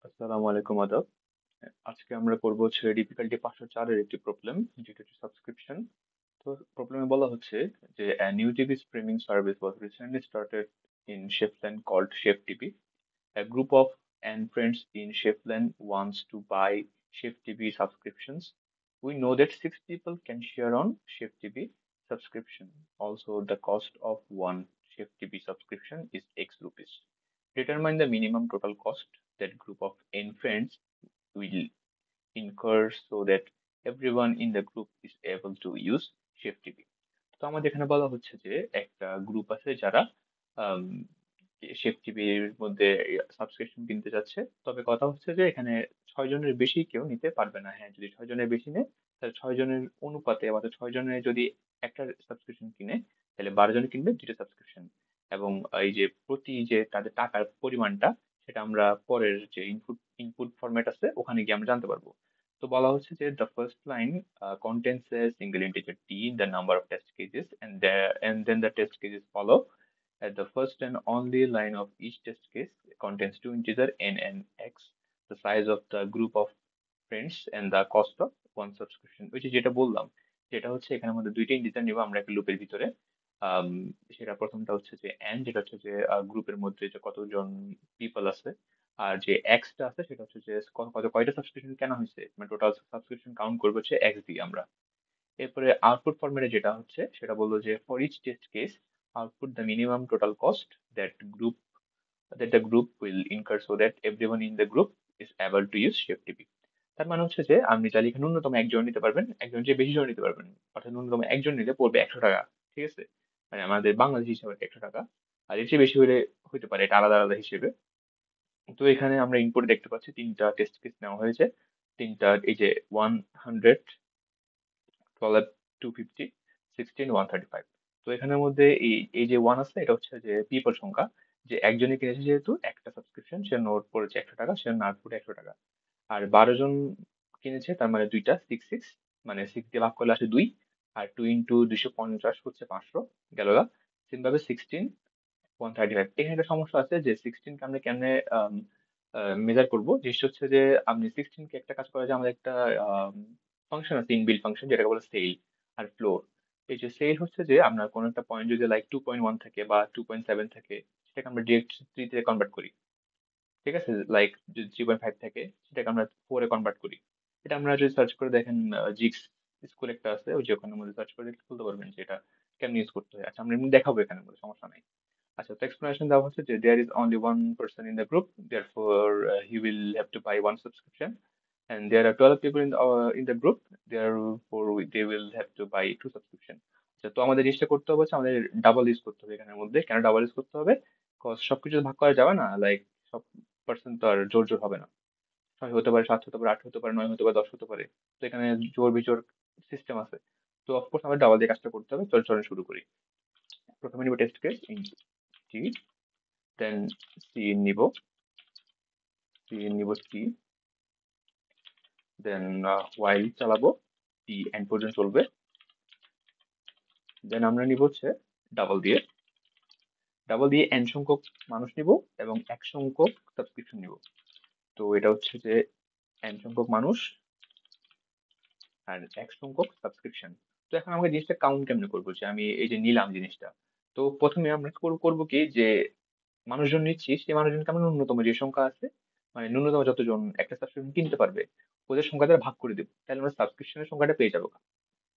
আসসালামু আলাইকুম আদাব। আজকে আমরা করবো হচ্ছে ডিফিকাল্টি 504 এর একটি প্রবলেম, যেটা হচ্ছে সাবস্ক্রিপশন। তো প্রবলেমে বলা হচ্ছে যে a new TV streaming service was recently started in Sheffield called Chef TV. A group of and friends in Sheffield wants to buy Chef TV subscriptions. We know that six people can share on Chef TV subscription. Also, the cost of one Chef TV subscription is X rupees. Determine the minimum total cost that group of n friends will incur so that everyone in the group is able to use Chef TV. তো আমাদের এখানে বলা হচ্ছে যে একটা group আছে যারা chef টিভির মধ্যে সাবস্ক্রিপশন কিনতে যাচ্ছে। তবে কথা হচ্ছে যে এখানে 6 জনের বেশি কেউ নিতে পারবে না। হ্যাঁ, যদি 6 জনের বেশি নেয় তাহলে 6 জনের অনুপাতে, অর্থাৎ 6 জনের যদি একটা সাবস্ক্রিপশন কিনে তাহলে 12 জন কিনবে দুইটা সাবস্ক্রিপশন। এবং এই যে প্রতি যে তাদের টাকার পরিমাণটা, সেটা আমরা পরের যে ইনপুট ইনপুট ফরম্যাট আছে ওখানে গিয়ে আমরা জানতে পারবো। তো বলা হচ্ছে যে the first line contains a single integer t, the number of test cases, and then the test cases follow. At the first and only line of each test case contains two integer n and x, the size of the group of friends and the cost of one subscription, which is যেটা বললাম, যেটা হচ্ছে এখানে আমাদের দুইটা integer নিব আমরা একটা লুপের ভিতরে। আম, সেটা প্রথমটা হচ্ছে যে n, যেটা হচ্ছে যে গ্রুপের মধ্যে যে কতজন পিপল আছে। আর যে এক্স টা আছে সেটা হচ্ছে যে কয়টা সাবস্ক্রিপশন কেনা হয়েছে, মানে টোটাল সাবস্ক্রিপশন কাউন্ট করবো হচ্ছে এক্স দিয়ে আমরা। এরপরে আউটপুট ফরম্যাটে যেটা হচ্ছে সেটা বললো যে for each test case output the minimum total cost that group that the group will incur so that everyone in the group is able to use Chef TV. তার মানে হচ্ছে যে আপনি চাইলে এখানে ন্যূনতম একজন নিতে পারবেন, একজন চেয়ে বেশি জন নিতে পারবেন। অর্থাৎ ন্যূনতম একজন নিলে পড়বে 100 টাকা। ঠিক আছে, মানে আমাদের বাংলাদেশ হিসাবে 100 টাকা। আর এর চেয়ে বেশি হলে হতে পারে এটা আলাদা আলাদা হিসেবে। তো এখানে আমরা ইনপুটে দেখতে পাচ্ছি তিনটা টেস্ট কেস নেওয়া হয়েছে। তিনটা, এই যে 100, 12, 250, 16, 135। তো এখানের মধ্যে এই এই যে ওয়ান আছে এটা হচ্ছে যে পিপল সংখ্যা, যে একজনে কিনেছে যেহেতু একটা সাবস্ক্রিপশন, সে নোট পড়েছে 100 টাকা, সে নাট পড়ে 100 টাকা। আর 12 জন কিনেছে, তার মানে দুইটা, সিক্স সিক্স, মানে সিক্স দিয়ে ভাগ করলে আসে 2। আর 2 × 250 হচ্ছে 500, গেল গা। সেম ভাবে 16, 135। এখানে একটা সমস্যা আছে যে 16কে আমরা কেমনে মেজার করবো। জিনিসটা হচ্ছে যে আপনি 16কে একটা কাজ করা যায়, আমাদের একটা ফাংশন আছে, ইনবিল্ট ফাংশন, যেটাকে বলে সেল আর ফ্লোর। এই যে সেল হচ্ছে যে আপনার কোনো একটা পয়েন্ট যদি লাইক 2.1 থাকে বা 2.7 থাকে, সেটাকে আমরা ডিরেক্ট 3 তে কনভার্ট করি। ঠিক আছে, লাইক যদি 3.5 থাকে সেটাকে আমরা 4 এ কনভার্ট করি। এটা আমরা যদি সার্চ করে দেখেন, জিক্স স্কুল একটা আছে, ওই যে ওখানের মধ্যে সার্চ করে দেখলে বলতে পারবেন যে এটা কেমন ইউজ করতে হয়। আচ্ছা, আমরা এমনি দেখাবো এখানে মধ্যে, সমস্যা নাই। আচ্ছা, তো এক্সপ্লেনেশন দেওয়া হচ্ছে যে there is only one person in the group, therefore he will have to buy one subscription, and there are 12 people in the group, therefore they will have to buy two subscription. আচ্ছা, তো আমাদের জিনিসটা করতে হবে হচ্ছে আমাদের double use করতে হবে এখানের মধ্যে। কেন ডাবল ইউজ করতে হবে? Cause সবকিছু তো ভাগ করা যাবে না, লাইক সব পার্সেন্ট তো আর জোর জোর হবে না। 6 হতে পারে, 7 হতে পারে, 8 হতে পারে, 9 হতে পারে, 10 হতে পারে। তো এখানে জোর বিজোর সিস্টেম আছে। তো অফকোর্স আমাদের ডাবল দিয়ে কাজটা করতে হবে। চলুন শুরু করি। প্রথমে নিব test case in T, then C নিব, সি, দেন ওয়াইল চালাবো, টি এন্ড পর্যন্ত চলবে। দেন আমরা নিব হচ্ছে ডাবল দিয়ে, এন সংখ্যক মানুষ নিব এবং এক সংখ্যক সাবস্ক্রিপশন নিব। তো এটা হচ্ছে যে এন সংখ্যক মানুষ আর এক সংখ্যক সাবস্ক্রিপশন। তো এখন আমাকে জিনিসটা কাউন্ট কেমনে করবো, যে আমি এই যে নিলাম জিনিসটা। তো প্রথমে আমরা করবো কি, যে মানুষজন নিচ্ছি সেই মানুষজনকে আমরা ন্যূনতম যে সংখ্যা আছে, মানে ন্যূনতম যতজন একটা সাবস্ক্রিপশন কিনতে পারবে ওদের সংখ্যা দ্বারা ভাগ করে দেবো, তাহলে আমরা সাবস্ক্রিপশনের সংখ্যাটা পেয়ে যাবো।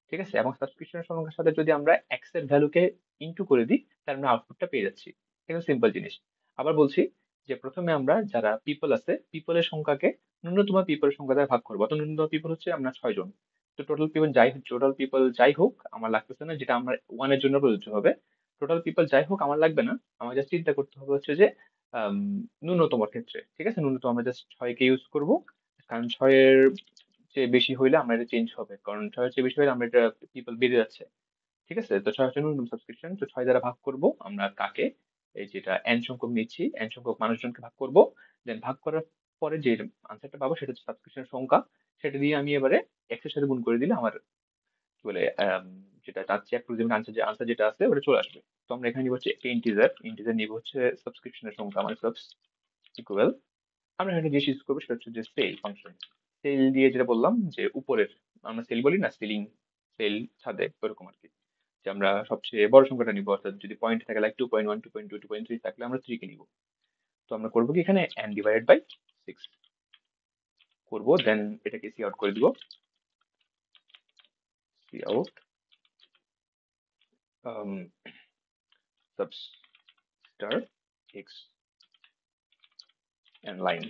ঠিক আছে, এবং সাবস্ক্রিপশনের সংখ্যার সাথে যদি আমরা এক্স এর ভ্যালুকে ইনটু করে দিই তাহলে আমরা আউটপুটটা পেয়ে যাচ্ছি। একদম সিম্পল জিনিস। আবার বলছি যে প্রথমে আমরা যারা পিপল আছে, পিপলের সংখ্যাকে ন্যূনতম পিপলের সংখ্যা দ্বারা ভাগ করবো। অত ন্যূনতম পিপল হচ্ছে আমরা 6 জন। তো টোটাল পিপল যাই হোক আমার লাগতেছে না, যেটা আমার ওয়ানের জন্য প্রযোজ্য হবে। টোটাল পিপল যাই হোক আমার লাগবে না, আমার জাস্ট চিন্তা করতে হবে হচ্ছে যে আম, ন্যূনতম ক্ষেত্রে। ঠিক আছে, ন্যূনতম আমরা জাস্ট 6কে ইউজ করব, কারণ 6-এর চেয়ে বেশি হইলে আমরা এটা চেঞ্জ হবে, কারণ 6-এর চেয়ে বেশি হইলে আমরা এটা পিপল বেড়ে যাচ্ছে। ঠিক আছে, তো 6 হচ্ছে ন্যূনতম সাবস্ক্রিপশন। তো 6 দ্বারা ভাগ করব আমরা কাকে, এই যেটা এন সংখ্যক নিচ্ছি, এন সংখ্যক মানুষজনকে ভাগ করব। দেন ভাগ করার পরে যে আনসারটা পাবো সেটা হচ্ছে সাবস্ক্রিপশনের সংখ্যা। সেটা দিয়ে আমি এবারে এক্স এর সাথে গুণ করে দিলে আমার কি বলে যেটা চাচ্ছি অ্যাপ্রক্সিমেট আনসার, যে আনসার যেটা আছে ওটা চলে আসবে। তো আমরা এখানে নিব হচ্ছে একটা ইন্টিজার নিব হচ্ছে সাবস্ক্রিপশনের সংখ্যা, মানে সাবস ইকুয়াল আমরা এখানে যে ইউজ করবো সেটা হচ্ছে যে সেল ফাংশন। সেল দিয়ে যেটা বললাম যে উপরের, আমরা সেল বলি না, সিলিং, সেল ছাদে, ওরকম আর কি। যে আমরা সবচেয়ে বড় সংখ্যাটা নিবো, অর্থাৎ যদি পয়েন্ট থাকে লাইক 2.1, 2.2, 2.3 থাকলে আমরা 3 কে নিবো। তো আমরা করবো কি এখানে n ডিভাইডেড বাই 6 করবো, দেন এটাকে সি আউট করে দিব। সি আউট সাবস্টার এক্স এন্ড লাইন।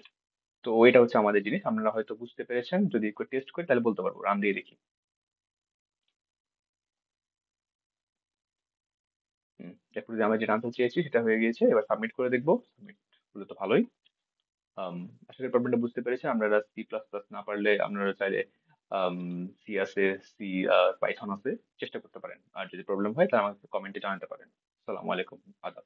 তো এটা হচ্ছে আমাদের জিনিস, আপনারা হয়তো বুঝতে পেরেছেন। যদি একটু টেস্ট করি তাহলে বলতে পারবো, রান দিয়ে দেখি। এরপর যে আমরা যে আনসার চেয়েছি সেটা হয়ে গিয়েছে, এবার সাবমিট করে দেখবো। সাবমিট হলে তো ভালোই। আম, আশা করি প্রবলেমটা বুঝতে পেরেছেন। আপনারা সি প্লাস প্লাস না পারলে আপনারা চাইলে সি আছে, সি পাইথন আছে, চেষ্টা করতে পারেন। আর যদি প্রবলেম হয় তাহলে আমাকে কমেন্টে জানাতে পারেন। আসসালামু আলাইকুম, আদাব।